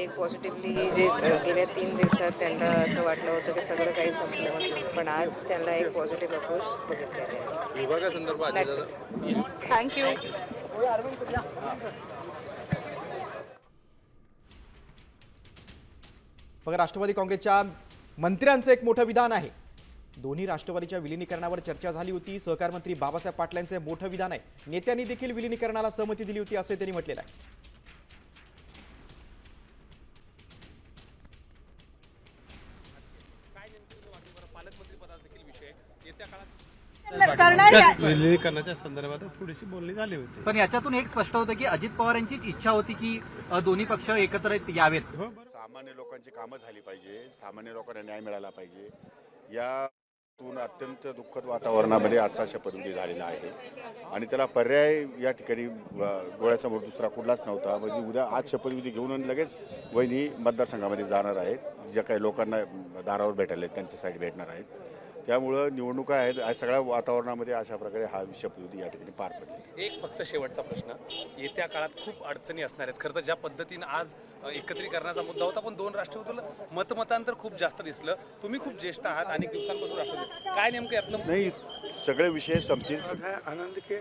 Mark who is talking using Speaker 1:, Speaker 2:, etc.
Speaker 1: एक पॉझिटिव्हली जे गेल्या 3 दिवसात त्यांना असं वाटलं होतं की सगळं काही संपलं म्हणून, पण आज त्यांना एक पॉझिटिव्ह अप्रोच बघितलेला आहे.
Speaker 2: विभागासंदर्भात
Speaker 1: थँक्यू.
Speaker 3: बघा, राष्ट्रवादी काँग्रेसच्या मंत्र्यांचं एक मोठं विधान आहे. दोन्ही राष्ट्रवादीच्या विलिनीकरणावर चर्चा झाली होती. सहकार मंत्री बाबासाहेब पाटलांचे मोठं विधान आहे. नेत्यांनी देखील विलिनीकरणाला सहमती दिली होती असे त्यांनी म्हटलेलं आहे.
Speaker 4: विलिनीकरणाच्या संदर्भात थोडीशी बोलणी झाली होती.
Speaker 5: पण याच्यातून एक स्पष्ट होतं की अजित पवारांचीच इच्छा होती की दोन्ही पक्ष एकत्र यावेत.
Speaker 6: सामान्य लोकांची कामं झाली पाहिजे, सामान्य लोकांना न्याय मिळाला पाहिजे. यातून अत्यंत दुःखद वातावरणामध्ये आजचा शपथविधी झालेला आहे आणि त्याला पर्याय या ठिकाणी डोळ्यासमोर दुसरा कुठलाच नव्हता. म्हणजे उद्या आज शपथविधी घेऊन लगेच वहिनी मतदारसंघामध्ये जाणार आहेत. ज्या काही लोकांना दारावर भेटायला आहेत त्यांच्यासाठी भेटणार आहेत. त्यामुळं निवडणुका आहेत. आज सगळ्या वातावरणामध्ये अशा प्रकारे हा शपथविधी या ठिकाणी पार पडले.
Speaker 2: एक फक्त शेवटचा प्रश्न, येत्या काळात खूप अडचणी असणार आहेत. खरं तर ज्या पद्धतीनं आज एकत्रीकरणाचा मुद्दा होता, पण दोन राष्ट्रवादीला मतमतांतर खूप जास्त दिसलं. तुम्ही खूप ज्येष्ठ आहात, अनेक दिवसांपासून राष्ट्रवादी, काय नेमकं यातलं
Speaker 6: नाही, सगळे विषय संपतील.
Speaker 4: आनंद के